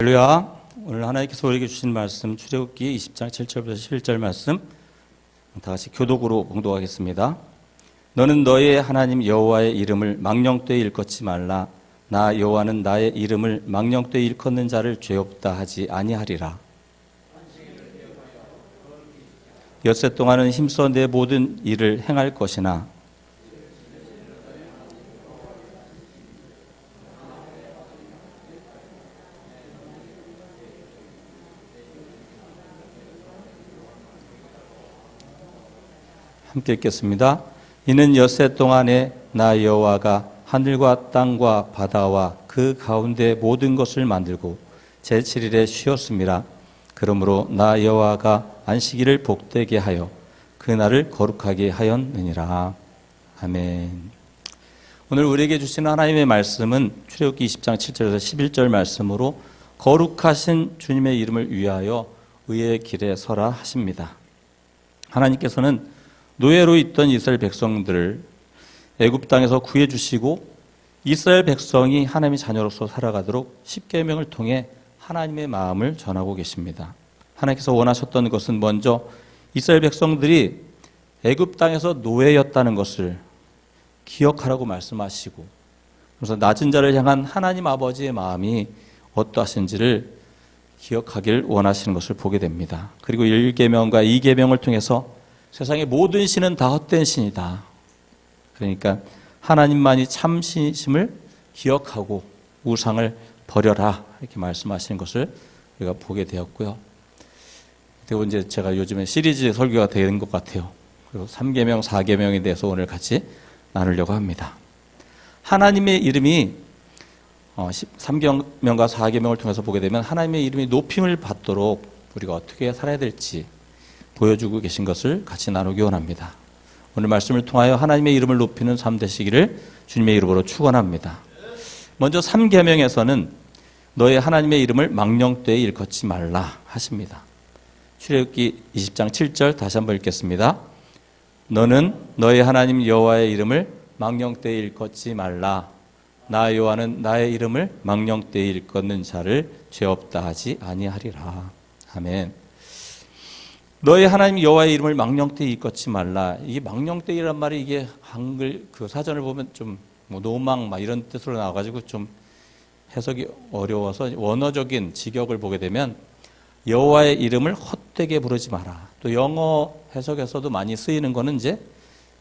할렐루야. 오늘 하나님께서 우리에게 주신 말씀 출애굽기 20장 7절부터 11절 말씀 다 같이 교독으로 봉독하겠습니다. 너는 너의 하나님 여호와의 이름을 망령되이 일컫지 말라. 나 여호와는 나의 이름을 망령되이 일컫는 자를 죄없다 하지 아니하리라. 엿새 동안은 힘써 내 모든 일을 행할 것이나 함께 읽겠습니다. 이는 엿새 동안에 나 여호와가 하늘과 땅과 바다와 그 가운데 모든 것을 만들고 제7일에 쉬었음이라. 그러므로 나 여호와가 안식일을 복되게 하여 그날을 거룩하게 하였느니라. 아멘. 오늘 우리에게 주시는 하나님의 말씀은 출애굽기 20장 7절에서 11절 말씀으로 거룩하신 주님의 이름을 위하여 의의 길에 서라 하십니다. 하나님께서는 노예로 있던 이스라엘 백성들을 애굽 땅에서 구해 주시고 이스라엘 백성이 하나님의 자녀로서 살아가도록 십계명을 통해 하나님의 마음을 전하고 계십니다. 하나님께서 원하셨던 것은 먼저 이스라엘 백성들이 애굽 땅에서 노예였다는 것을 기억하라고 말씀하시고, 그래서 낮은 자를 향한 하나님 아버지의 마음이 어떠하신지를 기억하길 원하시는 것을 보게 됩니다. 그리고 1계명과 2계명을 통해서 세상의 모든 신은 다 헛된 신이다. 그러니까 하나님만이 참 신이심을 기억하고 우상을 버려라, 이렇게 말씀하시는 것을 우리가 보게 되었고요. 그리고 이제 제가 요즘에 시리즈 설교가 되는 것 같아요. 그리고 3계명, 4계명에 대해서 오늘 같이 나누려고 합니다. 하나님의 이름이 3계명과 4계명을 통해서 보게 되면 하나님의 이름이 높임을 받도록 우리가 어떻게 살아야 될지 보여주고 계신 것을 같이 나누기 원합니다. 오늘 말씀을 통하여 하나님의 이름을 높이는 삶 되시기를 주님의 이름으로 축원합니다. 먼저 3계명에서는 너의 하나님의 이름을 망령되이 일컫지 말라 하십니다. 출애굽기 20장 7절 다시 한번 읽겠습니다. 너는 너의 하나님 여호와의 이름을 망령되이 일컫지 말라. 나 여호와는 나의 이름을 망령되이 일컫는 자를 죄없다 하지 아니하리라. 아멘. 너의 하나님 여호와의 이름을 망령되이 일컫지 말라. 이게 망령되이란 말이 이게 한글 그 사전을 보면 좀 뭐 노망 막 이런 뜻으로 나와가지고 좀 해석이 어려워서 원어적인 직역을 보게 되면 여호와의 이름을 헛되게 부르지 마라. 또 영어 해석에서도 많이 쓰이는 거는 이제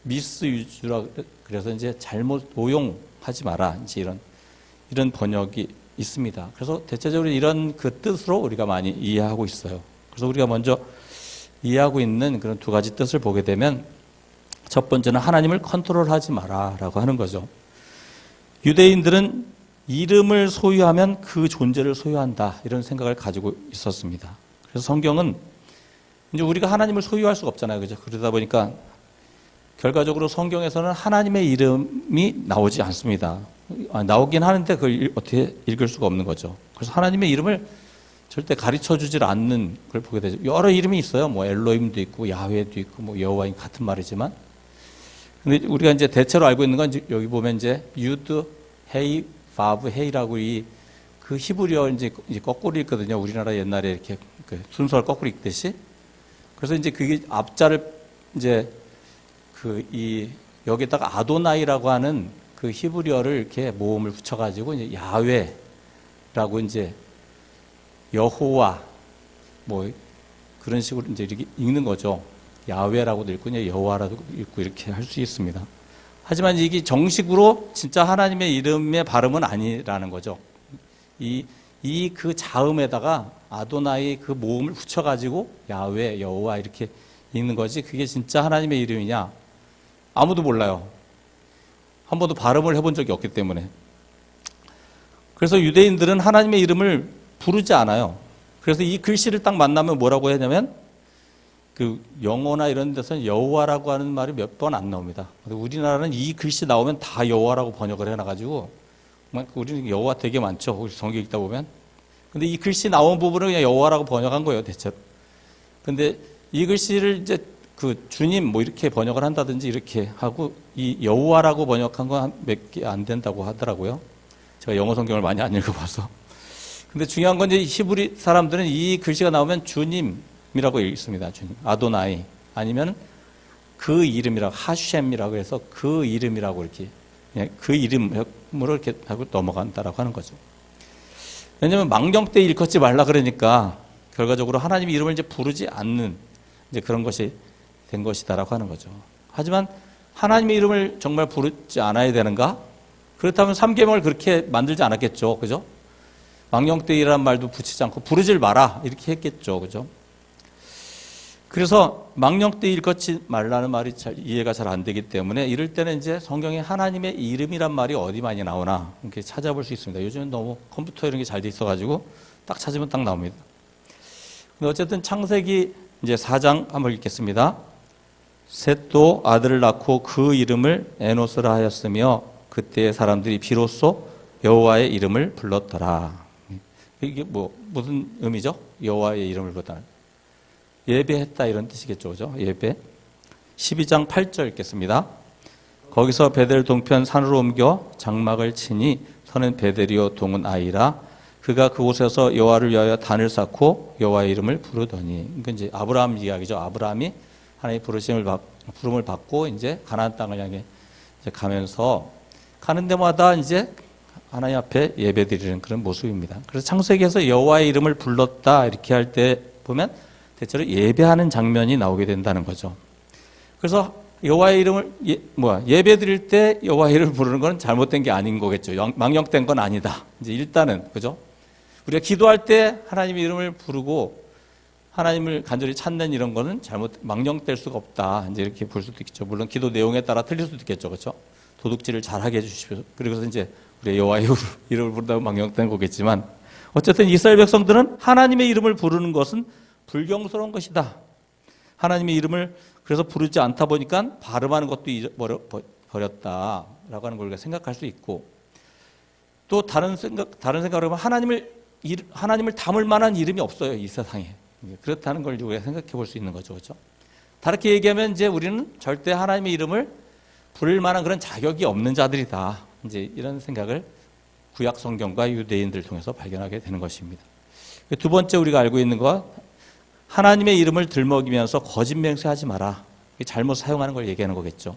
미스유즈라, 그래서 이제 잘못 오용하지 마라, 이제 이런 번역이 있습니다. 그래서 대체적으로 이런 그 뜻으로 우리가 많이 이해하고 있어요. 그래서 우리가 먼저 이해하고 있는 그런 두 가지 뜻을 보게 되면 첫 번째는 하나님을 컨트롤하지 마라라고 하는 거죠. 유대인들은 이름을 소유하면 그 존재를 소유한다, 이런 생각을 가지고 있었습니다. 그래서 성경은 이제 우리가 하나님을 소유할 수가 없잖아요, 그죠? 그러다 보니까 결과적으로 성경에서는 하나님의 이름이 나오지 않습니다. 나오긴 하는데 그걸 어떻게 읽을 수가 없는 거죠. 그래서 하나님의 이름을 절대 가르쳐 주질 않는 걸 보게 되죠. 여러 이름이 있어요. 뭐 엘로힘도 있고 야훼도 있고 뭐 여호와인 같은 말이지만, 근데 우리가 이제 대체로 알고 있는 건 여기 보면 이제 유드, 헤이, 바브, 헤이라고 그 히브리어 이제 거꾸로 읽거든요. 우리나라 옛날에 이렇게 그 순서를 거꾸로 읽듯이. 그래서 이제 그게 앞자를 이제 여기다가 아도나이라고 하는 그 히브리어를 이렇게 모음을 붙여가지고 이제 야훼라고 이제 여호와 뭐 그런 식으로 이제 이렇게 읽는 거죠. 야훼라고도 읽고 여호와라도 읽고 이렇게 할 수 있습니다. 하지만 이게 정식으로 진짜 하나님의 이름의 발음은 아니라는 거죠. 그 자음에다가 아도나이 그 모음을 붙여가지고 야훼, 여호와 이렇게 읽는 거지, 그게 진짜 하나님의 이름이냐? 아무도 몰라요. 한 번도 발음을 해본 적이 없기 때문에. 그래서 유대인들은 하나님의 이름을 부르지 않아요. 그래서 이 글씨를 딱 만나면 뭐라고 하냐면 그 영어나 이런 데서는 여호와라고 하는 말이 몇 번 안 나옵니다. 우리나라는 이 글씨 나오면 다 여호와라고 번역을 해놔가지고 우리는 여호와 되게 많죠. 우리 성경 읽다 보면. 근데 이 글씨 나온 부분을 그냥 여호와라고 번역한 거예요, 대체로. 근데 이 글씨를 이제 그 주님 뭐 이렇게 번역을 한다든지 이렇게 하고 이 여호와라고 번역한 건 몇 개 안 된다고 하더라고요. 제가 영어 성경을 많이 안 읽어봐서. 근데 중요한 건 이제 히브리 사람들은 이 글씨가 나오면 주님이라고 읽습니다. 주님. 아도나이. 아니면 그 이름이라고, 하셴이라고 해서 그 이름이라고 이렇게, 그냥 그 이름으로 이렇게 하고 넘어간다라고 하는 거죠. 왜냐면 망령 때 일컫지 말라 그러니까 결과적으로 하나님의 이름을 이제 부르지 않는 이제 그런 것이 된 것이다라고 하는 거죠. 하지만 하나님의 이름을 정말 부르지 않아야 되는가? 그렇다면 3계명을 그렇게 만들지 않았겠죠. 그죠? 망령 때이라는 말도 붙이지 않고 부르질 마라 이렇게 했겠죠. 그죠? 그래서 망령 때 일컫지 말라는 말이 이해가 잘 안 되기 때문에 이럴 때는 이제 성경에 하나님의 이름이란 말이 어디 많이 나오나 이렇게 찾아볼 수 있습니다. 요즘은 너무 컴퓨터 이런 게 잘 돼 있어가지고 딱 찾으면 딱 나옵니다. 근데 어쨌든 창세기 이제 4장 한번 읽겠습니다. 셋도 아들을 낳고 그 이름을 에노스라 하였으며 그때의 사람들이 비로소 여호와의 이름을 불렀더라. 이게 뭐 무슨 의미죠? 여호와의 이름을 불렀다. 예배했다 이런 뜻이겠죠. 그죠? 예배. 12장 8절 읽겠습니다. 거기서 베델 동편 산으로 옮겨 장막을 치니 서는 베델이요 동은 아이라 그가 그곳에서 여호와를 위하여 단을 쌓고 여호와의 이름을 부르더니 이건 이제 아브라함 이야기죠. 아브라함이 하나님의 부름을 받고 이제 가나안 땅을 향해 이제 가면서 가는 데마다 이제 하나님 앞에 예배드리는 그런 모습입니다. 그래서 창세기에서 여호와의 이름을 불렀다 이렇게 할 때 보면 대체로 예배하는 장면이 나오게 된다는 거죠. 그래서 여호와의 이름을 예배드릴 때 여호와의 이름을 부르는 건 잘못된 게 아닌 거겠죠. 망령된 건 아니다. 이제 일단은 그죠? 우리가 기도할 때 하나님의 이름을 부르고 하나님을 간절히 찾는 이런 거는 망령될 수가 없다. 이제 이렇게 볼 수도 있겠죠. 물론 기도 내용에 따라 틀릴 수도 있겠죠. 그렇죠? 도둑질을 잘하게 해주십시오. 그리고서 이제 우리 여호와의 이름을 부른다고 망령된 거겠지만 어쨌든 이스라엘 백성들은 하나님의 이름을 부르는 것은 불경스러운 것이다. 하나님의 이름을 그래서 부르지 않다 보니까 발음하는 것도 잊어버렸다라고 하는 걸 우리가 생각할 수 있고 또 다른 생각을 하면 하나님을 담을 만한 이름이 없어요. 이 세상에. 그렇다는 걸 우리가 생각해 볼 수 있는 거죠. 그렇죠? 다르게 얘기하면 이제 우리는 절대 하나님의 이름을 부를 만한 그런 자격이 없는 자들이다. 이제 이런 생각을 구약 성경과 유대인들을 통해서 발견하게 되는 것입니다. 두 번째 우리가 알고 있는 것, 하나님의 이름을 들먹이면서 거짓 맹세하지 마라. 잘못 사용하는 걸 얘기하는 거겠죠.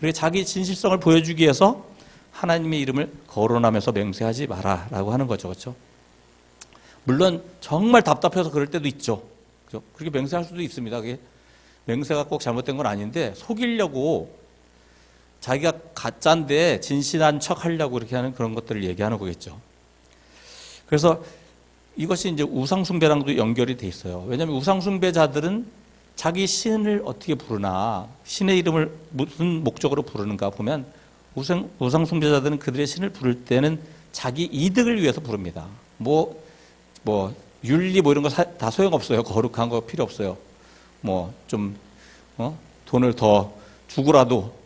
그리고 자기 진실성을 보여주기 위해서 하나님의 이름을 거론하면서 맹세하지 마라라고 하는 거죠. 그렇죠? 물론 정말 답답해서 그럴 때도 있죠. 그렇죠? 그렇게 맹세할 수도 있습니다. 그게 맹세가 꼭 잘못된 건 아닌데 속이려고 자기가 가짜인데 진실한 척 하려고 그렇게 하는 그런 것들을 얘기하는 거겠죠. 그래서 이것이 이제 우상숭배랑도 연결이 돼 있어요. 왜냐하면 우상숭배자들은 자기 신을 어떻게 부르나, 신의 이름을 무슨 목적으로 부르는가 보면 우상숭배자들은 그들의 신을 부를 때는 자기 이득을 위해서 부릅니다. 윤리 이런 거 다 소용없어요. 거룩한 거 필요 없어요. 돈을 더 주고라도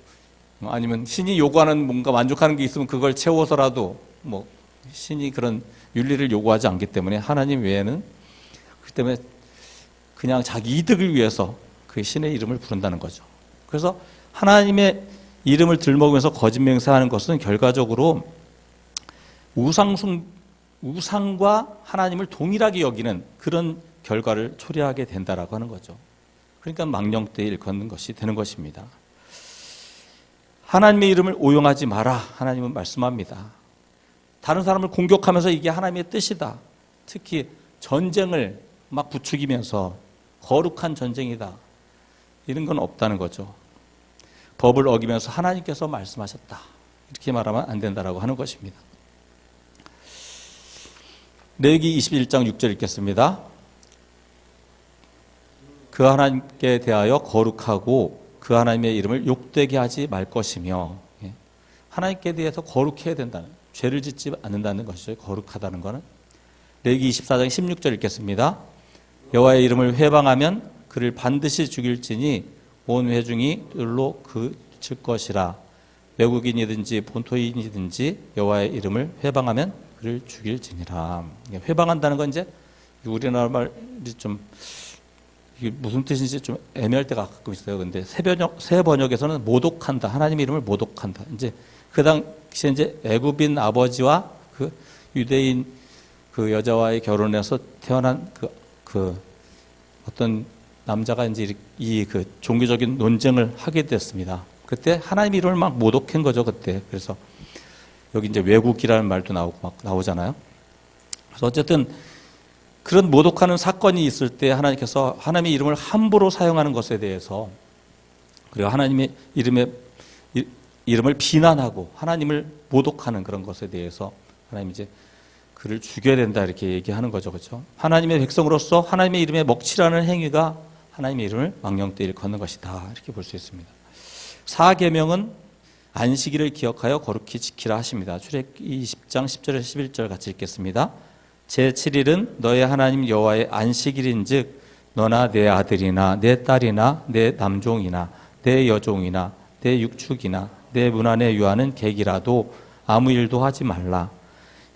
아니면 신이 요구하는 뭔가 만족하는 게 있으면 그걸 채워서라도 신이 그런 윤리를 요구하지 않기 때문에 하나님 외에는 그렇기 때문에 그냥 자기 이득을 위해서 그 신의 이름을 부른다는 거죠. 그래서 하나님의 이름을 들먹으면서 거짓 맹세하는 것은 결과적으로 우상과 하나님을 동일하게 여기는 그런 결과를 초래하게 된다라고 하는 거죠. 그러니까 망령되이 일컫는 것이 되는 것입니다. 하나님의 이름을 오용하지 마라. 하나님은 말씀합니다. 다른 사람을 공격하면서 이게 하나님의 뜻이다. 특히 전쟁을 막 부추기면서 거룩한 전쟁이다. 이런 건 없다는 거죠. 법을 어기면서 하나님께서 말씀하셨다. 이렇게 말하면 안 된다라고 하는 것입니다. 레위기 21장 6절 읽겠습니다. 그 하나님께 대하여 거룩하고 그 하나님의 이름을 욕되게 하지 말 것이며, 하나님께 대해서 거룩해야 된다는, 죄를 짓지 않는다는 것이죠. 거룩하다는 것은. 레위기 24장 16절 읽겠습니다. 여호와의 이름을 회방하면 그를 반드시 죽일지니 온 회중이 뜰로 그칠 것이라. 외국인이든지 본토인이든지 여호와의 이름을 회방하면 그를 죽일지니라. 회방한다는 건 이제 우리나라 말이 좀 이게 무슨 뜻인지 좀 애매할 때가 가끔 있어요. 근데 새 번역에서는 모독한다. 하나님의 이름을 모독한다. 이제 그 당시에 이제 애굽인 아버지와 그 유대인 그 여자와의 결혼해서 태어난 그 어떤 남자가 이제 이 그 종교적인 논쟁을 하게 됐습니다. 그때 하나님의 이름을 막 모독한 거죠, 그때. 그래서 여기 이제 외국이라는 말도 나오고 막 나오잖아요. 그래서 어쨌든 그런 모독하는 사건이 있을 때 하나님께서 하나님의 이름을 함부로 사용하는 것에 대해서, 그리고 하나님의 이름을 비난하고 하나님을 모독하는 그런 것에 대해서 하나님 이제 그를 죽여야 된다 이렇게 얘기하는 거죠, 그렇죠? 하나님의 백성으로서 하나님의 이름에 먹칠하는 행위가 하나님의 이름을 망령되이 걷는 것이다 이렇게 볼 수 있습니다. 사계명은 안식일을 기억하여 거룩히 지키라 하십니다. 출애굽기 20장 10절에서 11절 같이 읽겠습니다. 제7일은 너의 하나님 여호와의 안식일인즉 너나 내 아들이나 내 딸이나 내 남종이나 내 여종이나 내 육축이나 내 문 안에 유하는 객이라도 아무 일도 하지 말라.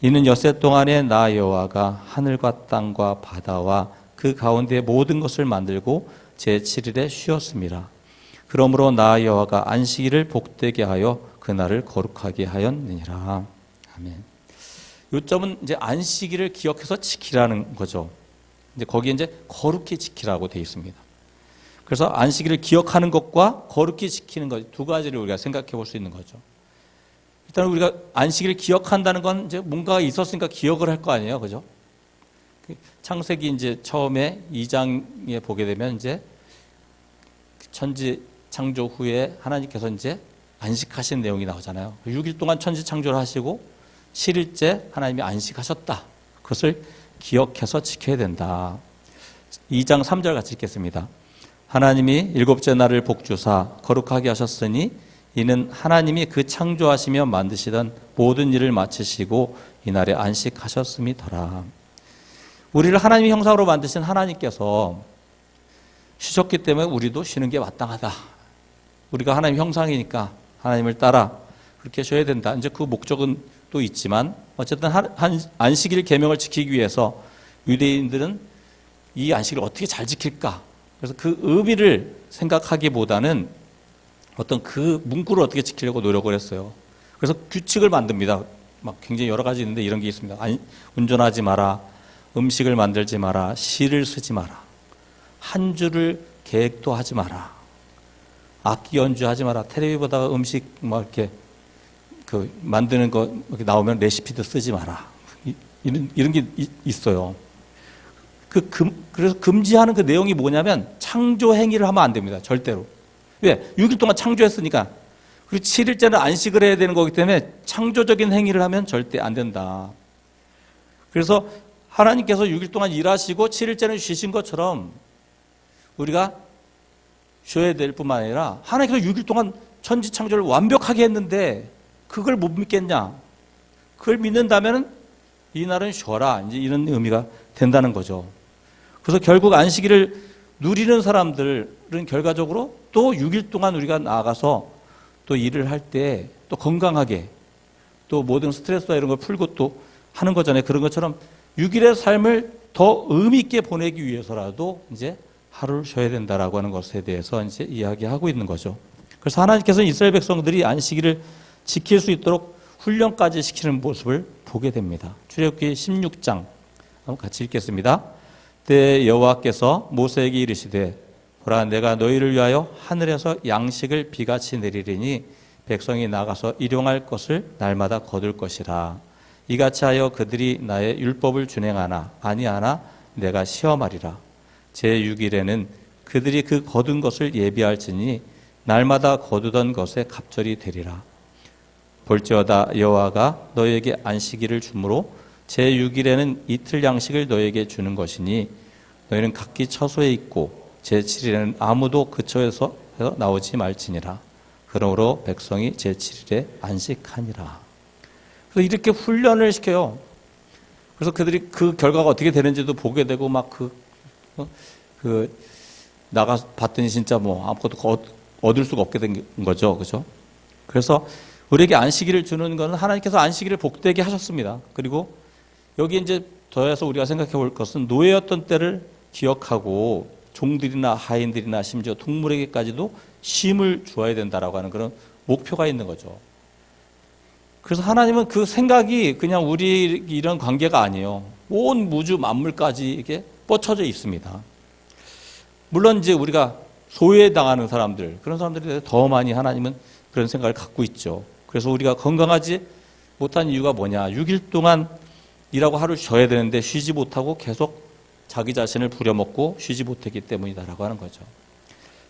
이는 엿새 동안에 나 여호와가 하늘과 땅과 바다와 그 가운데 모든 것을 만들고 제7일에 쉬었습니다. 그러므로 나 여호와가 안식일을 복되게 하여 그날을 거룩하게 하였느니라. 아멘. 요점은 이제 안식일을 기억해서 지키라는 거죠. 이제 거기에 이제 거룩히 지키라고 되어 있습니다. 그래서 안식일을 기억하는 것과 거룩히 지키는 것 두 가지를 우리가 생각해 볼 수 있는 거죠. 일단 우리가 안식일을 기억한다는 건 이제 뭔가가 있었으니까 기억을 할 거 아니에요, 그죠? 창세기 이제 처음에 2장에 보게 되면 이제 천지 창조 후에 하나님께서 이제 안식하신 내용이 나오잖아요. 6일 동안 천지 창조를 하시고 7일째 하나님이 안식하셨다. 그것을 기억해서 지켜야 된다. 2장 3절 같이 읽겠습니다. 하나님이 일곱째 날을 복주사 거룩하게 하셨으니 이는 하나님이 그 창조하시며 만드시던 모든 일을 마치시고 이날에 안식하셨음이더라. 우리를 하나님의 형상으로 만드신 하나님께서 쉬셨기 때문에 우리도 쉬는 게 마땅하다. 우리가 하나님의 형상이니까 하나님을 따라 그렇게 쉬어야 된다. 이제 그 목적은 또 있지만 어쨌든 안식일 계명을 지키기 위해서 유대인들은 이 안식일을 어떻게 잘 지킬까? 그래서 그 의미를 생각하기보다는 어떤 그 문구를 어떻게 지키려고 노력을 했어요. 그래서 규칙을 만듭니다. 막 굉장히 여러 가지 있는데 이런 게 있습니다. 운전하지 마라, 음식을 만들지 마라, 시를 쓰지 마라, 한 줄을 계획도 하지 마라, 악기 연주하지 마라, 텔레비 보다가 음식 뭐 이렇게 그 만드는 거 이렇게 나오면 레시피도 쓰지 마라. 이런 게 있어요. 그래서 금지하는 그 내용이 뭐냐면 창조 행위를 하면 안 됩니다. 절대로. 왜? 6일 동안 창조했으니까. 그리고 7일째는 안식을 해야 되는 거기 때문에 창조적인 행위를 하면 절대 안 된다. 그래서 하나님께서 6일 동안 일하시고 7일째는 쉬신 것처럼 우리가 쉬어야 될 뿐만 아니라 하나님께서 6일 동안 천지 창조를 완벽하게 했는데 그걸 못 믿겠냐? 그걸 믿는다면 이날은 쉬어라. 이제 이런 의미가 된다는 거죠. 그래서 결국 안식일을 누리는 사람들은 결과적으로 또 6일 동안 우리가 나아가서 또 일을 할 때 또 건강하게 또 모든 스트레스와 이런 걸 풀고 또 하는 거잖아요. 그런 것처럼 6일의 삶을 더 의미 있게 보내기 위해서라도 이제 하루를 쉬어야 된다라고 하는 것에 대해서 이제 이야기하고 있는 거죠. 그래서 하나님께서 이스라엘 백성들이 안식일을 지킬 수 있도록 훈련까지 시키는 모습을 보게 됩니다. 출애굽기 16장 한번 같이 읽겠습니다. 그때 여호와께서 모세에게 이르시되 보라 내가 너희를 위하여 하늘에서 양식을 비같이 내리리니 백성이 나가서 일용할 것을 날마다 거둘 것이라. 이같이 하여 그들이 나의 율법을 준행하나 아니하나 내가 시험하리라. 제6일에는 그들이 그 거둔 것을 예비할지니 날마다 거두던 것에 갑절이 되리라. 볼지어다 여호와가 너희에게 안식일을 주므로 제6일에는 이틀 양식을 너희에게 주는 것이니 너희는 각기 처소에 있고 제7일에는 아무도 그 처에서 나오지 말지니라. 그러므로 백성이 제7일에 안식하니라. 그래서 이렇게 훈련을 시켜요. 그래서 그들이 그 결과가 어떻게 되는지도 보게 되고 막 나가서 봤더니 진짜 뭐 아무것도 얻을 수가 없게 된 거죠. 그죠? 그래서 우리에게 안식일을 주는 것은 하나님께서 안식일을 복되게 하셨습니다. 그리고 여기 이제 더해서 우리가 생각해 볼 것은 노예였던 때를 기억하고 종들이나 하인들이나 심지어 동물에게까지도 쉼을 주어야 된다라고 하는 그런 목표가 있는 거죠. 그래서 하나님은 그 생각이 그냥 우리 이런 관계가 아니에요. 온 우주 만물까지 이게 뻗쳐져 있습니다. 물론 이제 우리가 소외당하는 사람들, 그런 사람들에 대해서 더 많이 하나님은 그런 생각을 갖고 있죠. 그래서 우리가 건강하지 못한 이유가 뭐냐? 6일 동안 일하고 하루 쉬어야 되는데 쉬지 못하고 계속 자기 자신을 부려먹고 쉬지 못했기 때문이다라고 하는 거죠.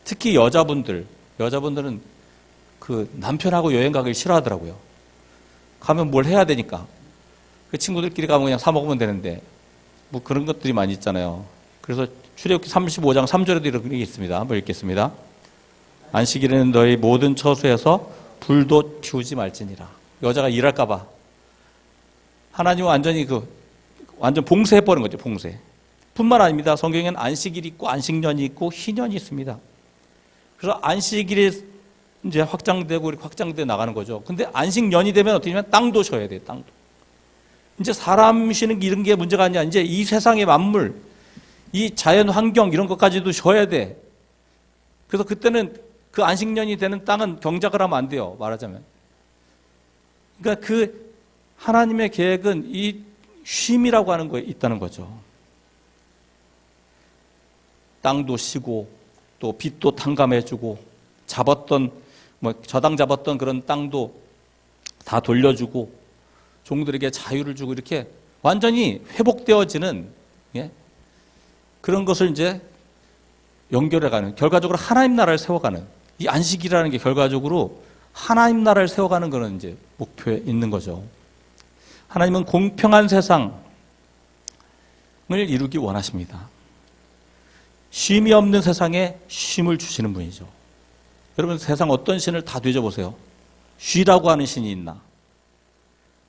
특히 여자분들은 그 남편하고 여행 가길 싫어하더라고요. 가면 뭘 해야 되니까. 그 친구들끼리 가면 그냥 사 먹으면 되는데 뭐 그런 것들이 많이 있잖아요. 그래서 출애굽기 35장 3절에도 이런 게 있습니다. 한번 읽겠습니다. 안식일에는 너희 모든 처소에서 불도 피우지 말지니라. 여자가 일할까 봐. 하나님은 완전 봉쇄해버린 거죠. 봉쇄. 뿐만 아닙니다. 성경에는 안식일이 있고 안식년이 있고 희년이 있습니다. 그래서 안식일이 이제 확장되고 이렇게 확장돼 나가는 거죠. 근데 안식년이 되면 어떻게 되냐면 땅도 쉬어야 돼요. 땅도. 이제 사람 쉬는 게 이런 게 문제가 아니야. 이제 이 세상의 만물, 이 자연 환경 이런 것까지도 쉬어야 돼. 그래서 그때는 그 안식년이 되는 땅은 경작을 하면 안 돼요. 말하자면. 그러니까 그 하나님의 계획은 이 쉼이라고 하는 거에 있다는 거죠. 땅도 쉬고 또 빛도 탕감해주고 저당 잡았던 그런 땅도 다 돌려주고 종들에게 자유를 주고 이렇게 완전히 회복되어지는 그런 것을 이제 연결해가는, 결과적으로 하나님 나라를 세워가는, 이 안식이라는 게 결과적으로 하나님 나라를 세워가는 거는 이제 목표에 있는 거죠. 하나님은 공평한 세상을 이루기 원하십니다. 쉼이 없는 세상에 쉼을 주시는 분이죠. 여러분 세상 어떤 신을 다 뒤져보세요. 쉬라고 하는 신이 있나?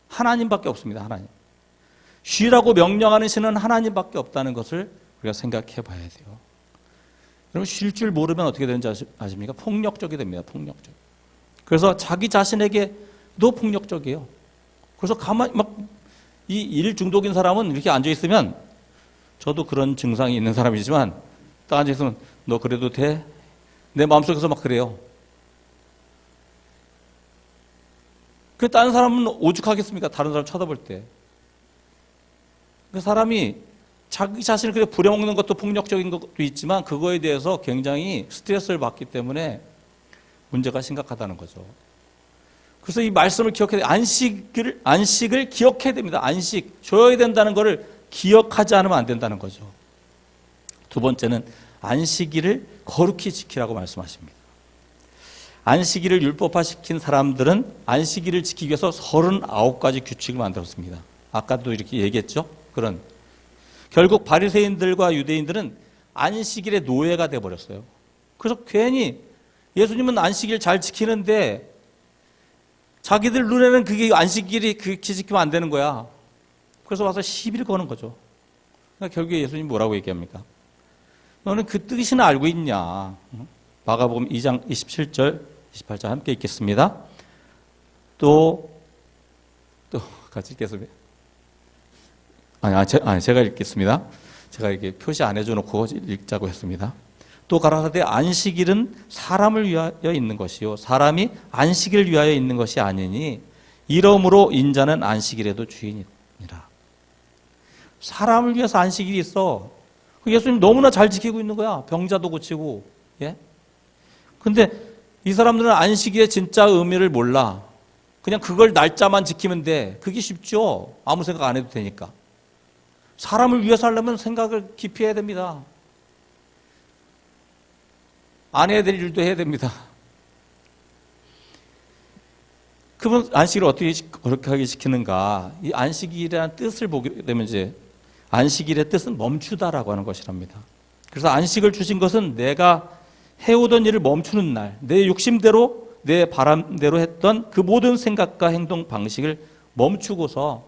하나님밖에 없습니다. 하나님. 쉬라고 명령하는 신은 하나님밖에 없다는 것을 우리가 생각해 봐야 돼요. 여러분 쉴 줄 모르면 어떻게 되는지 아십니까? 폭력적이 됩니다. 폭력적. 그래서 자기 자신에게도 폭력적이에요. 그래서 가만히 이 일 중독인 사람은 이렇게 앉아 있으면, 저도 그런 증상이 있는 사람이지만 딱 앉아 있으면 너 그래도 돼? 내 마음속에서 막 그래요. 그 다른 사람은 오죽하겠습니까? 다른 사람 쳐다볼 때. 그 사람이 자기 자신을 그렇게 부려먹는 것도 폭력적인 것도 있지만 그거에 대해서 굉장히 스트레스를 받기 때문에 문제가 심각하다는 거죠. 그래서 이 말씀을 기억해야 돼요. 안식을 기억해야 됩니다. 안식, 쉬어야 된다는 것을 기억하지 않으면 안 된다는 거죠. 두 번째는 안식일을 거룩히 지키라고 말씀하십니다. 안식일을 율법화시킨 사람들은 안식일을 지키기 위해서 39가지 규칙을 만들었습니다. 아까도 이렇게 얘기했죠. 결국 바리새인들과 유대인들은 안식일의 노예가 돼버렸어요. 그래서 괜히 예수님은 안식일 잘 지키는데 자기들 눈에는 그게 안식일이 그렇게 지키면 안 되는 거야. 그래서 와서 시비를 거는 거죠. 그러니까 결국에 예수님이 뭐라고 얘기합니까? 너는 그 뜻이나 알고 있냐? 마가복음 2장 27절, 28절 함께 읽겠습니다. 또 같이 읽겠습니다. 제가 읽겠습니다. 제가 이렇게 표시 안 해줘놓고 읽자고 했습니다. 또 가라사대 안식일은 사람을 위하여 있는 것이요 사람이 안식일을 위하여 있는 것이 아니니 이러므로 인자는 안식일에도 주인이니라. 사람을 위해서 안식일이 있어. 예수님 너무나 잘 지키고 있는 거야. 병자도 고치고. 근데 이 사람들은 안식일의 진짜 의미를 몰라. 그냥 그걸 날짜만 지키면 돼. 그게 쉽죠. 아무 생각 안 해도 되니까. 사람을 위해서 하려면 생각을 깊이 해야 됩니다. 안 해야 될 일도 해야 됩니다. 그러면 안식일을 어떻게 거룩하게 지키는가? 이 안식일이라는 뜻을 보게 되면 이제 안식일의 뜻은 멈추다라고 하는 것이랍니다. 그래서 안식을 주신 것은 내가 해오던 일을 멈추는 날, 내 욕심대로 내 바람대로 했던 그 모든 생각과 행동 방식을 멈추고서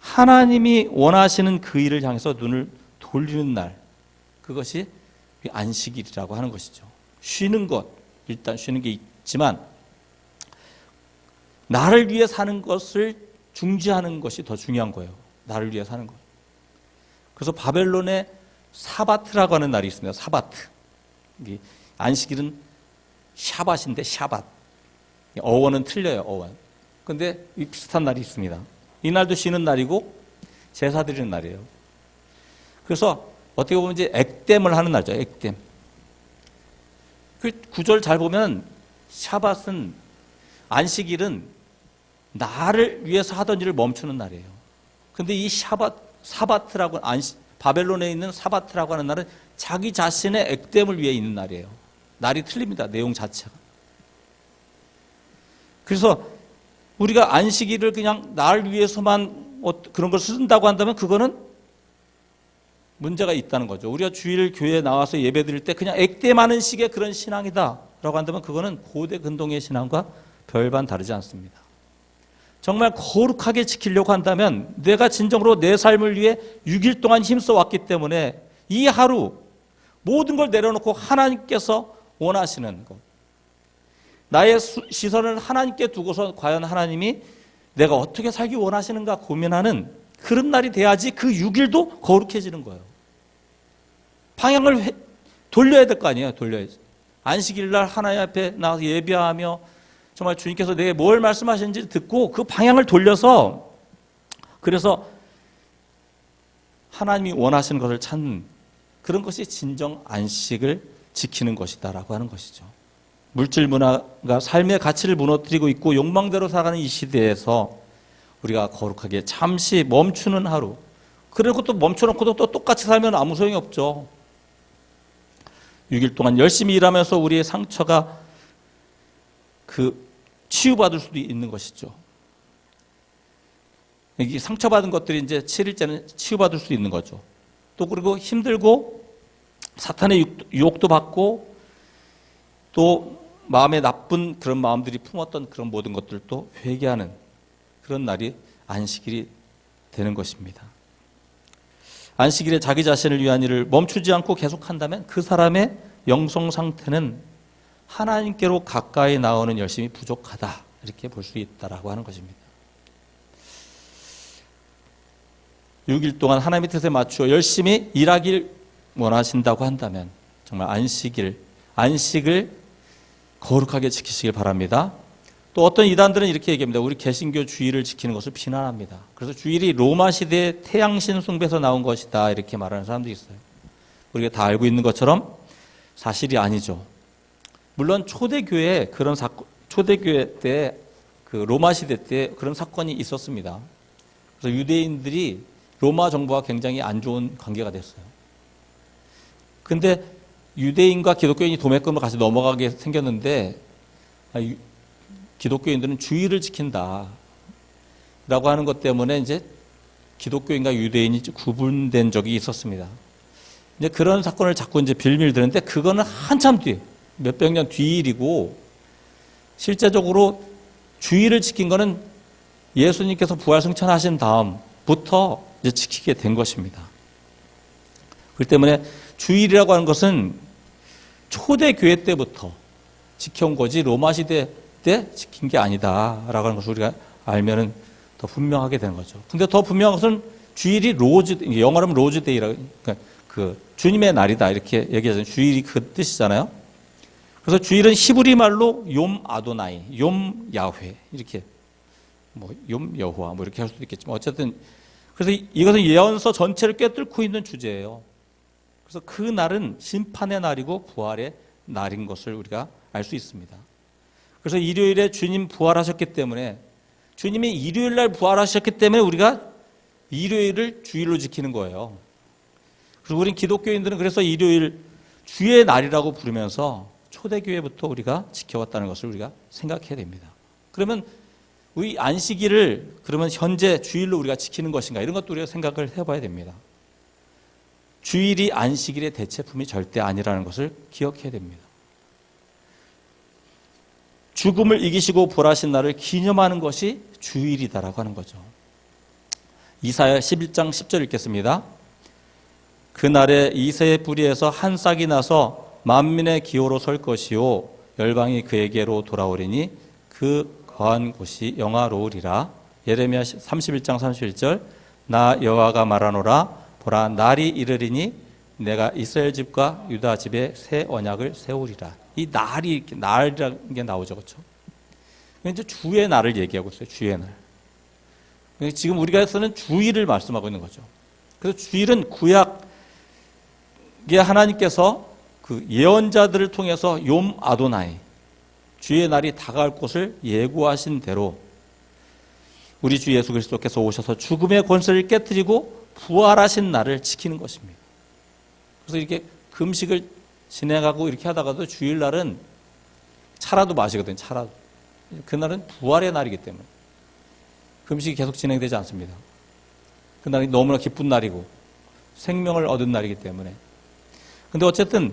하나님이 원하시는 그 일을 향해서 눈을 돌리는 날, 그것이 안식일이라고 하는 것이죠. 쉬는 것, 일단 쉬는 게 있지만 나를 위해 사는 것을 중지하는 것이 더 중요한 거예요. 나를 위해 사는 것. 그래서 바벨론에 사바트라고 하는 날이 있습니다. 사바트. 안식일은 샤밧인데 샤밧. 어원은 틀려요. 어원. 근데 이 비슷한 날이 있습니다. 이 날도 쉬는 날이고 제사 드리는 날이에요. 그래서 어떻게 보면 이제 액땜을 하는 날이죠. 액땜. 그 구절 잘 보면 샤밧은, 안식일은 나를 위해서 하던 일을 멈추는 날이에요. 근데 이 사바트라고, 바벨론에 있는 사바트라고 하는 날은 자기 자신의 액땜을 위해 있는 날이에요. 날이 틀립니다. 내용 자체가. 그래서 우리가 안식일을 그냥 나를 위해서만 그런 걸 쓴다고 한다면 그거는 문제가 있다는 거죠. 우리가 주일 교회에 나와서 예배 드릴 때 그냥 액땜하는 식의 그런 신앙이다라고 한다면 그거는 고대 근동의 신앙과 별반 다르지 않습니다. 정말 거룩하게 지키려고 한다면 내가 진정으로 내 삶을 위해 6일 동안 힘써 왔기 때문에 이 하루 모든 걸 내려놓고 하나님께서 원하시는 것, 나의 시선을 하나님께 두고서 과연 하나님이 내가 어떻게 살기 원하시는가 고민하는 그런 날이 돼야지 그 6일도 거룩해지는 거예요. 방향을 돌려야 될 거 아니에요. 돌려야지. 안식일 날 하나님 앞에 나와서 예배하며 정말 주님께서 내게 뭘 말씀하시는지 듣고 그 방향을 돌려서, 그래서 하나님이 원하시는 것을 찾는 그런 것이 진정 안식을 지키는 것이다라고 하는 것이죠. 물질 문화가 삶의 가치를 무너뜨리고 있고 욕망대로 살아가는 이 시대에서 우리가 거룩하게 잠시 멈추는 하루, 그리고 또 멈춰놓고도 또 똑같이 살면 아무 소용이 없죠. 6일 동안 열심히 일하면서 우리의 상처가 치유받을 수도 있는 것이죠. 이 상처받은 것들이 이제 7일째는 치유받을 수 있는 거죠. 또 그리고 힘들고 사탄의 유혹도 받고 또 마음에 나쁜 그런 마음들이 품었던 그런 모든 것들도 회개하는 그런 날이 안식일이 되는 것입니다. 안식일에 자기 자신을 위한 일을 멈추지 않고 계속한다면 그 사람의 영성 상태는 하나님께로 가까이 나오는 열심이 부족하다, 이렇게 볼 수 있다라고 하는 것입니다. 6일 동안 하나님의 뜻에 맞추어 열심히 일하길 원하신다고 한다면 정말 안식을 거룩하게 지키시길 바랍니다. 또 어떤 이단들은 이렇게 얘기합니다. 우리 개신교 주일을 지키는 것을 비난합니다. 그래서 주일이 로마 시대의 태양신 숭배에서 나온 것이다, 이렇게 말하는 사람도 있어요. 우리가 다 알고 있는 것처럼 사실이 아니죠. 물론 초대교회 때, 그 로마 시대 때 그런 사건이 있었습니다. 그래서 유대인들이 로마 정부와 굉장히 안 좋은 관계가 됐어요. 근데 유대인과 기독교인이 도매금을 같이 넘어가게 생겼는데, 기독교인들은 주일을 지킨다 라고 하는 것 때문에 이제 기독교인과 유대인이 구분된 적이 있었습니다. 이제 그런 사건을 자꾸 이제 빌미를 드는데 그거는 한참 뒤에, 몇백 년 뒤 일이고, 실제적으로 주일을 지킨 거는 예수님께서 부활 승천하신 다음부터 이제 지키게 된 것입니다. 그렇기 때문에 주일이라고 하는 것은 초대교회 때부터 지켜온 거지 로마 시대 때 지킨 게 아니다라고 하는 것을 우리가 알면은 더 분명하게 되는 거죠. 근데 더 분명한 것은 주일이 영어로 하면 로즈데이라고, 그러니까 그 주님의 날이다, 이렇게 얘기하잖아요. 주일이 그 뜻이잖아요. 그래서 주일은 히브리 말로 욤 아도나이, 욤 야훼, 이렇게 욤 여호와 이렇게 할 수도 있겠지만 어쨌든, 그래서 이것은 예언서 전체를 꿰뚫고 있는 주제예요. 그래서 그 날은 심판의 날이고 부활의 날인 것을 우리가 알 수 있습니다. 그래서 일요일에 주님 부활하셨기 때문에, 주님이 일요일 날 부활하셨기 때문에 우리가 일요일을 주일로 지키는 거예요. 그리고 우린 기독교인들은 그래서 일요일 주의 날이라고 부르면서 초대교회부터 우리가 지켜왔다는 것을 우리가 생각해야 됩니다. 그러면 우리 안식일을 그러면 현재 주일로 우리가 지키는 것인가, 이런 것도 우리가 생각을 해봐야 됩니다. 주일이 안식일의 대체품이 절대 아니라는 것을 기억해야 됩니다. 죽음을 이기시고 부활하신 날을 기념하는 것이 주일이다라고 하는 거죠. 이사야 11장 10절 읽겠습니다. 그날에 이새의 뿌리에서 한 싹이 나서 만민의 기호로 설 것이요 열방이 그에게로 돌아오리니 그 거한 곳이 영화로우리라. 예레미야 31장 31절 나 여호와가 말하노라 보라 날이 이르리니 내가 이스라엘 집과 유다 집에 새 언약을 세우리라. 이 날이 이렇게 날이라는 게 나오죠, 그렇죠? 이제 주의 날을 얘기하고 있어요. 주의 날. 지금 우리가 쓰는 주일을 말씀하고 있는 거죠. 그래서 주일은 구약의 하나님께서 그 예언자들을 통해서 욤 아도나이, 주의 날이 다가올 것을 예고하신 대로 우리 주 예수 그리스도께서 오셔서 죽음의 권세를 깨뜨리고 부활하신 날을 지키는 것입니다. 그래서 이렇게 금식을 진행하고 이렇게 하다가도 주일날은 차라도 마시거든요. 차라도. 그날은 부활의 날이기 때문에 금식이 계속 진행되지 않습니다. 그날이 너무나 기쁜 날이고 생명을 얻은 날이기 때문에. 근데 어쨌든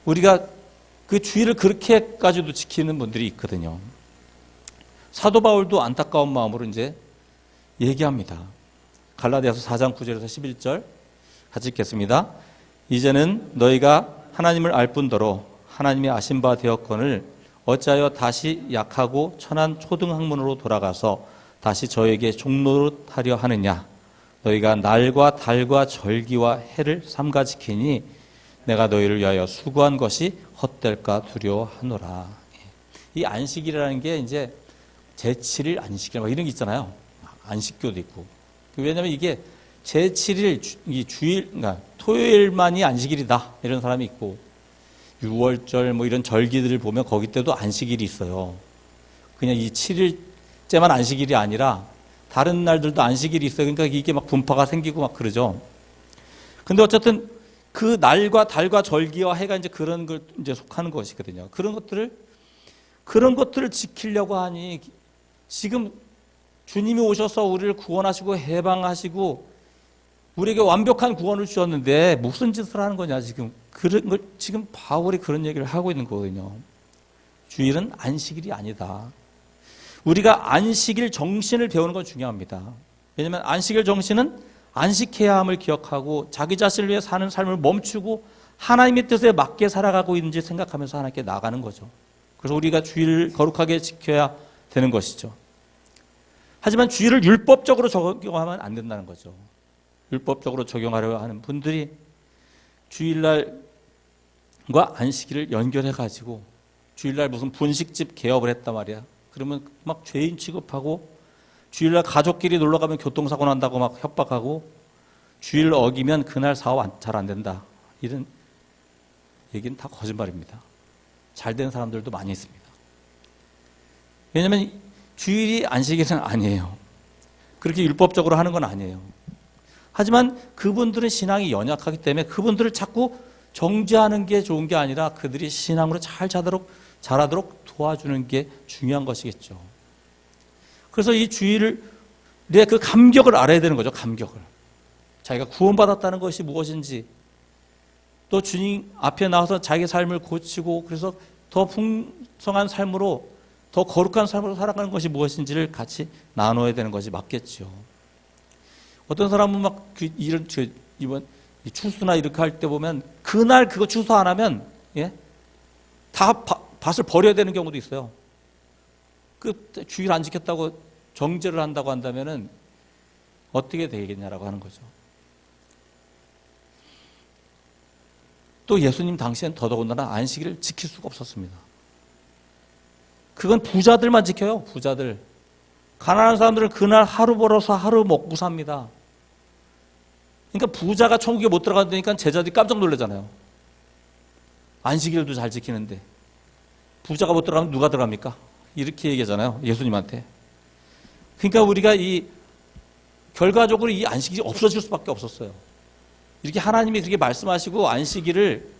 우리가 그 주일을 그렇게까지도 지키는 분들이 있거든요. 사도 바울도 안타까운 마음으로 이제 얘기합니다. 갈라디아서 4장 9절에서 11절 같이 읽겠습니다. 이제는 너희가 하나님을 알 뿐더러 하나님의 아신 바 되었거늘 어찌하여 다시 약하고 천한 초등학문으로 돌아가서 다시 저에게 종노릇하려 하느냐. 너희가 날과 달과 절기와 해를 삼가 지키니 내가 너희를 위하여 수고한 것이 헛될까 두려워하노라. 이 안식일이라는 게 이제 제7일 안식일 이런 게 있잖아요. 안식교도 있고. 왜냐하면 이게 제7일 이 주일, 그러니까 토요일만이 안식일이다 이런 사람이 있고 6월절 뭐 이런 절기들을 보면 거기 때도 안식일이 있어요. 그냥 이 7일째만 안식일이 아니라 다른 날들도 안식일이 있어요. 그러니까 이게 막 분파가 생기고 막 그러죠. 근데 어쨌든 그 날과 달과 절기와 해가 이제 그런 걸 이제 속하는 것이거든요. 그런 것들을 지키려고 하니 지금 주님이 오셔서 우리를 구원하시고 해방하시고 우리에게 완벽한 구원을 주셨는데 무슨 짓을 하는 거냐 지금 그런 걸 지금 바울이 그런 얘기를 하고 있는 거거든요. 주일은 안식일이 아니다. 우리가 안식일 정신을 배우는 건 중요합니다. 왜냐하면 안식일 정신은 안식해야 함을 기억하고 자기 자신을 위해 사는 삶을 멈추고 하나님의 뜻에 맞게 살아가고 있는지 생각하면서 하나님께 나가는 거죠. 그래서 우리가 주일을 거룩하게 지켜야 되는 것이죠. 하지만 주일을 율법적으로 적용하면 안 된다는 거죠. 율법적으로 적용하려 하는 분들이 주일날과 안식일을 연결해가지고 주일날 무슨 분식집 개업을 했단 말이야. 그러면 막 죄인 취급하고 주일날 가족끼리 놀러가면 교통사고 난다고 막 협박하고 주일 어기면 그날 사업 잘 안 된다. 이런 얘기는 다 거짓말입니다. 잘된 사람들도 많이 있습니다. 왜냐하면 주일이 안식일은 아니에요. 그렇게 율법적으로 하는 건 아니에요. 하지만 그분들은 신앙이 연약하기 때문에 그분들을 자꾸 정죄하는 게 좋은 게 아니라 그들이 신앙으로 잘 자라도록 도와주는 게 중요한 것이겠죠. 그래서 이 주일의 그 감격을 알아야 되는 거죠. 감격을. 자기가 구원받았다는 것이 무엇인지 또 주님 앞에 나와서 자기의 삶을 고치고 그래서 더 풍성한 삶으로 더 거룩한 삶으로 살아가는 것이 무엇인지를 같이 나눠야 되는 것이 맞겠죠. 어떤 사람은 막 이번 추수나 이렇게 할 때 보면 그날 그거 추수 안 하면 다 밭을 버려야 되는 경우도 있어요. 그 주일 안 지켰다고 정죄를 한다고 한다면은 어떻게 되겠냐라고 하는 거죠. 또 예수님 당시엔 더더군다나 안식일을 지킬 수가 없었습니다. 그건 부자들만 지켜요. 부자들. 가난한 사람들은 그날 하루 벌어서 하루 먹고 삽니다. 그러니까 부자가 천국에 못 들어간다니까 제자들이 깜짝 놀라잖아요. 안식일도 잘 지키는데 부자가 못 들어가면 누가 들어갑니까? 이렇게 얘기하잖아요. 예수님한테. 그러니까 우리가 결과적으로 이 안식일이 없어질 수밖에 없었어요. 이렇게 하나님이 그렇게 말씀하시고 안식일을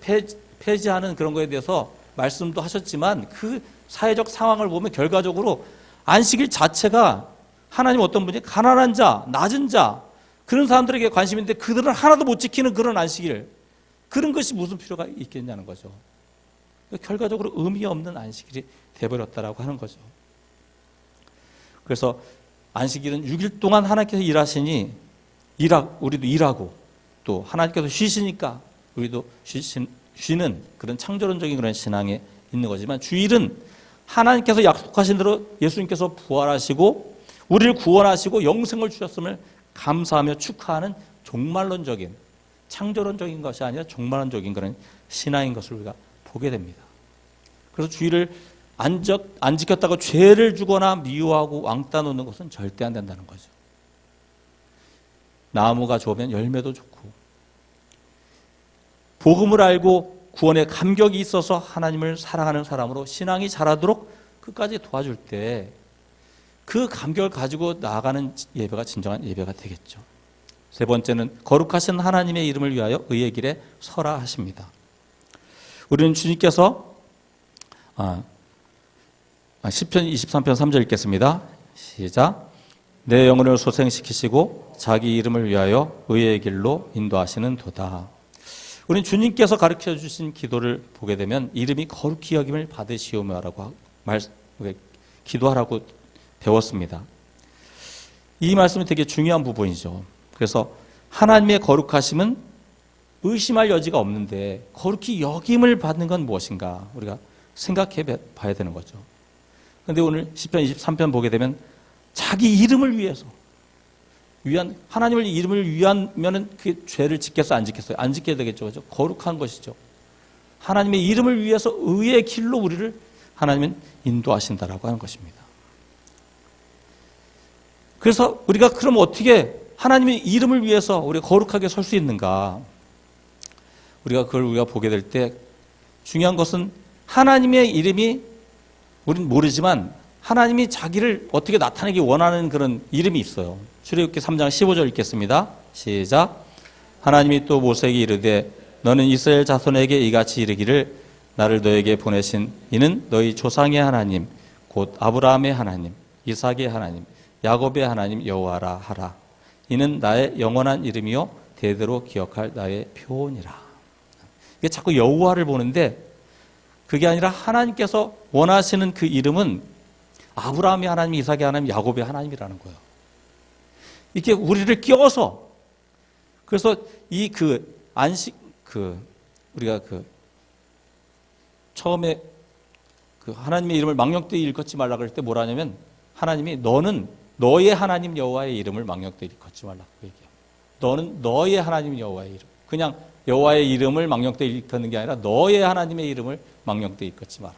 폐지하는 그런 거에 대해서 말씀도 하셨지만 그 사회적 상황을 보면 결과적으로 안식일 자체가 하나님 어떤 분이 가난한 자, 낮은 자 그런 사람들에게 관심이 있는데 그들은 하나도 못 지키는 그런 안식일 그런 것이 무슨 필요가 있겠냐는 거죠. 결과적으로 의미 없는 안식일이 돼버렸다라고 하는 거죠. 그래서 안식일은 6일 동안 하나님께서 일하시니 우리도 일하고 또 하나님께서 쉬시니까 우리도 쉬는 그런 창조론적인 그런 신앙에 있는 거지만 주일은 하나님께서 약속하신 대로 예수님께서 부활하시고 우리를 구원하시고 영생을 주셨음을 감사하며 축하하는 종말론적인 창조론적인 것이 아니라 종말론적인 그런 신앙인 것을 우리가 보게 됩니다. 그래서 주일을 안 지켰다고 죄를 주거나 미워하고 왕따 놓는 것은 절대 안 된다는 거죠. 나무가 좋으면 열매도 좋고, 복음을 알고 구원에 감격이 있어서 하나님을 사랑하는 사람으로 신앙이 자라도록 끝까지 도와줄 때 그 감격을 가지고 나아가는 예배가 진정한 예배가 되겠죠. 세 번째는 거룩하신 하나님의 이름을 위하여 의의 길에 서라 하십니다. 우리는 주님께서 시편 23편 3절 읽겠습니다. 시작. 내 영혼을 소생시키시고 자기 이름을 위하여 의의 길로 인도하시는 도다. 우리는 주님께서 가르쳐 주신 기도를 보게 되면 이름이 거룩히 여김을 받으시오며라고 기도하라고 배웠습니다. 이 말씀이 되게 중요한 부분이죠. 그래서 하나님의 거룩하심은 의심할 여지가 없는데 거룩히 여김을 받는 건 무엇인가 우리가 생각해 봐야 되는 거죠. 그런데 오늘 시편 23편 보게 되면 자기 이름을 위해서 하나님을 이름을 위하면은 그 죄를 짓겠어요, 안 짓겠어요? 안 짓게 되겠죠, 그죠? 거룩한 것이죠. 하나님의 이름을 위해서 의의 길로 우리를 하나님은 인도하신다라고 하는 것입니다. 그래서 우리가 그럼 어떻게 하나님의 이름을 위해서 우리가 거룩하게 설 수 있는가? 우리가 보게 될 때 중요한 것은 하나님의 이름이 우리는 모르지만 하나님이 자기를 어떻게 나타내기 원하는 그런 이름이 있어요. 출애굽기 3장 15절 읽겠습니다. 시작. 하나님이 또 모세에게 이르되 너는 이스라엘 자손에게 이같이 이르기를 나를 너에게 보내신 이는 너희 조상의 하나님 곧 아브라함의 하나님 이삭의 하나님 야곱의 하나님 여호와라 하라. 이는 나의 영원한 이름이요 대대로 기억할 나의 표언이라. 이게 자꾸 여호와를 보는데 그게 아니라 하나님께서 원하시는 그 이름은 아브라함의 하나님, 이삭의 하나님, 야곱의 하나님이라는 거예요. 이렇게 우리를 끼워서 그래서 우리가 처음에 하나님의 이름을 망령되이 일컫지 말라 그럴 때 뭐라 하냐면 하나님이 너는 너의 하나님 여호와의 이름을 망령되이 일컫지 말라고 얘기해요. 너는 너의 하나님 여호와의 이름. 그냥 여호와의 이름을 망령되이 일컫는 게 아니라 너의 하나님의 이름을 망령되이 일컫지 마라.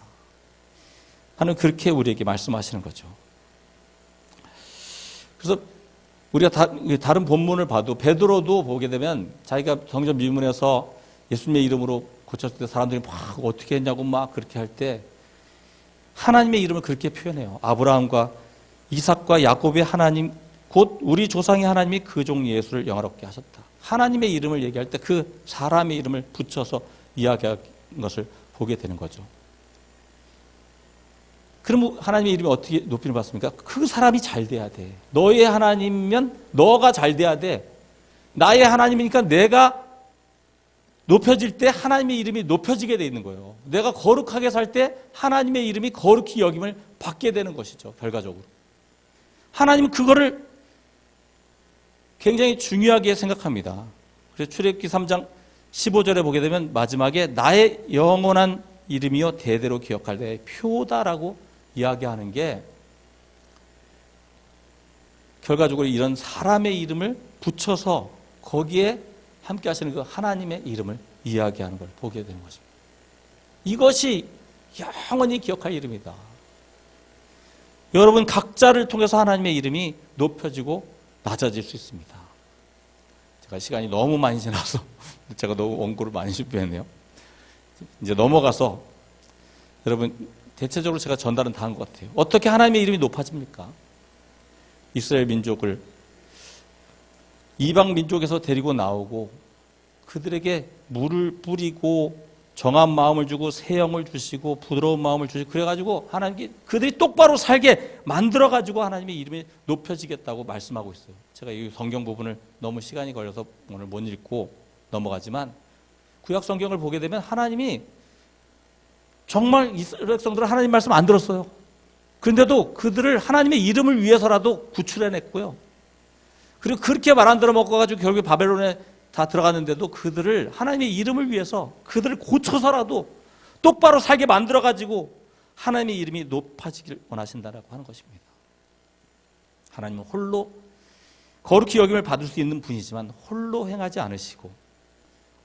하는 그렇게 우리에게 말씀하시는 거죠. 그래서 우리가 다른 본문을 봐도 베드로도 보게 되면 자기가 성전 미문에서 예수님의 이름으로 고쳤을 때 사람들이 막 어떻게 했냐고 막 그렇게 할 때 하나님의 이름을 그렇게 표현해요. 아브라함과 이삭과 야곱의 하나님 곧 우리 조상의 하나님이 그 종 예수를 영화롭게 하셨다. 하나님의 이름을 얘기할 때 그 사람의 이름을 붙여서 이야기한 것을 보게 되는 거죠. 그럼 하나님의 이름이 어떻게 높임을 받습니까? 그 사람이 잘 돼야 돼. 너의 하나님이면 너가 잘 돼야 돼. 나의 하나님이니까 내가 높여질 때 하나님의 이름이 높여지게 돼 있는 거예요. 내가 거룩하게 살 때 하나님의 이름이 거룩히 여김을 받게 되는 것이죠. 결과적으로. 하나님은 그거를 굉장히 중요하게 생각합니다. 그래서 출애굽기 3장 15절에 보게 되면 마지막에 나의 영원한 이름이요 대대로 기억할 내 표다라고 이야기하는 게 결과적으로 이런 사람의 이름을 붙여서 거기에 함께 하시는 그 하나님의 이름을 이야기하는 걸 보게 되는 것입니다. 이것이 영원히 기억할 이름이다. 여러분 각자를 통해서 하나님의 이름이 높여지고 낮아질 수 있습니다. 제가 시간이 너무 많이 지나서 제가 너무 원고를 많이 준비했네요. 이제 넘어가서 여러분 대체적으로 제가 전달은 다 한 것 같아요. 어떻게 하나님의 이름이 높아집니까? 이스라엘 민족을 이방 민족에서 데리고 나오고 그들에게 물을 뿌리고 정한 마음을 주고 새 영을 주시고 부드러운 마음을 주시고 그래가지고 하나님께 그들이 똑바로 살게 만들어가지고 하나님의 이름이 높여지겠다고 말씀하고 있어요. 제가 이 성경 부분을 너무 시간이 걸려서 오늘 못 읽고 넘어가지만 구약 성경을 보게 되면 하나님이 정말 이스라엘 백성들은 하나님 말씀 안 들었어요. 그런데도 그들을 하나님의 이름을 위해서라도 구출해냈고요. 그리고 그렇게 말 안 들어 먹어가지고 결국에 바벨론에 다 들어갔는데도 그들을 하나님의 이름을 위해서 그들을 고쳐서라도 똑바로 살게 만들어가지고 하나님의 이름이 높아지길 원하신다라고 하는 것입니다. 하나님은 홀로 거룩히 여김을 받을 수 있는 분이지만 홀로 행하지 않으시고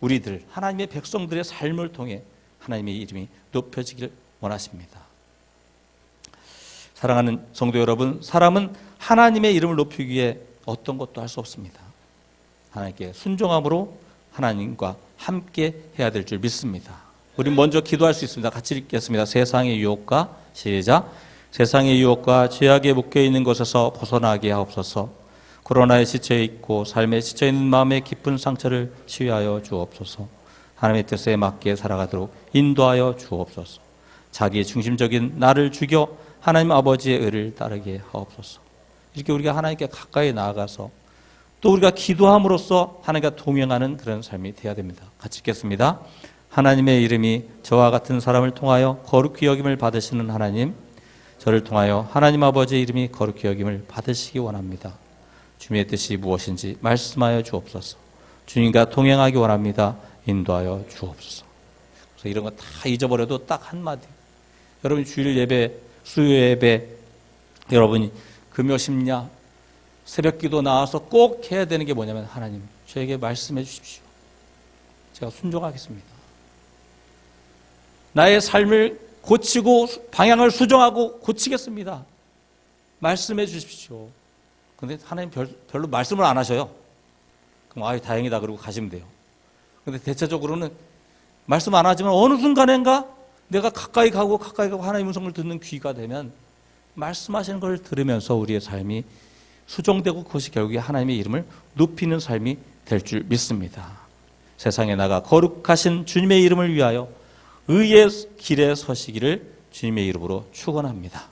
우리들 하나님의 백성들의 삶을 통해 하나님의 이름이 높여지길 원하십니다. 사랑하는 성도 여러분, 사람은 하나님의 이름을 높이기 위해 어떤 것도 할 수 없습니다. 하나님께 순종함으로 하나님과 함께 해야 될 줄 믿습니다. 우리 먼저 기도할 수 있습니다. 같이 읽겠습니다. 세상의 유혹과 시작. 세상의 유혹과 죄악에 묶여 있는 것에서 벗어나게 하옵소서. 코로나에 지쳐 있고 삶에 지쳐 있는 마음의 깊은 상처를 치유하여 주옵소서. 하나님의 뜻에 맞게 살아가도록 인도하여 주옵소서. 자기 중심적인 나를 죽여 하나님 아버지의 의를 따르게 하옵소서. 이렇게 우리가 하나님께 가까이 나아가서 또 우리가 기도함으로써 하나님과 동행하는 그런 삶이 되어야 됩니다. 같이 읽겠습니다. 하나님의 이름이 저와 같은 사람을 통하여 거룩히 여김을 받으시는 하나님, 저를 통하여 하나님 아버지의 이름이 거룩히 여김을 받으시기 원합니다. 주님의 뜻이 무엇인지 말씀하여 주옵소서. 주님과 동행하기 원합니다. 인도하여 주옵소서. 그래서 이런 거 다 잊어버려도 딱 한마디. 여러분이 주일 예배, 수요 예배, 여러분이 금요 심야, 새벽 기도 나와서 꼭 해야 되는 게 뭐냐면 하나님, 저에게 말씀해 주십시오. 제가 순종하겠습니다. 나의 삶을 고치고 방향을 수정하고 고치겠습니다. 말씀해 주십시오. 근데 하나님 별로 말씀을 안 하셔요. 그럼 다행이다 그러고 가시면 돼요. 근데 대체적으로는 말씀 안 하지만 어느 순간인가 내가 가까이 가고 하나님의 음성을 듣는 귀가 되면 말씀하시는 걸 들으면서 우리의 삶이 수정되고 그것이 결국에 하나님의 이름을 높이는 삶이 될 줄 믿습니다. 세상에 나가 거룩하신 주님의 이름을 위하여 의의 길에 서시기를 주님의 이름으로 축원합니다.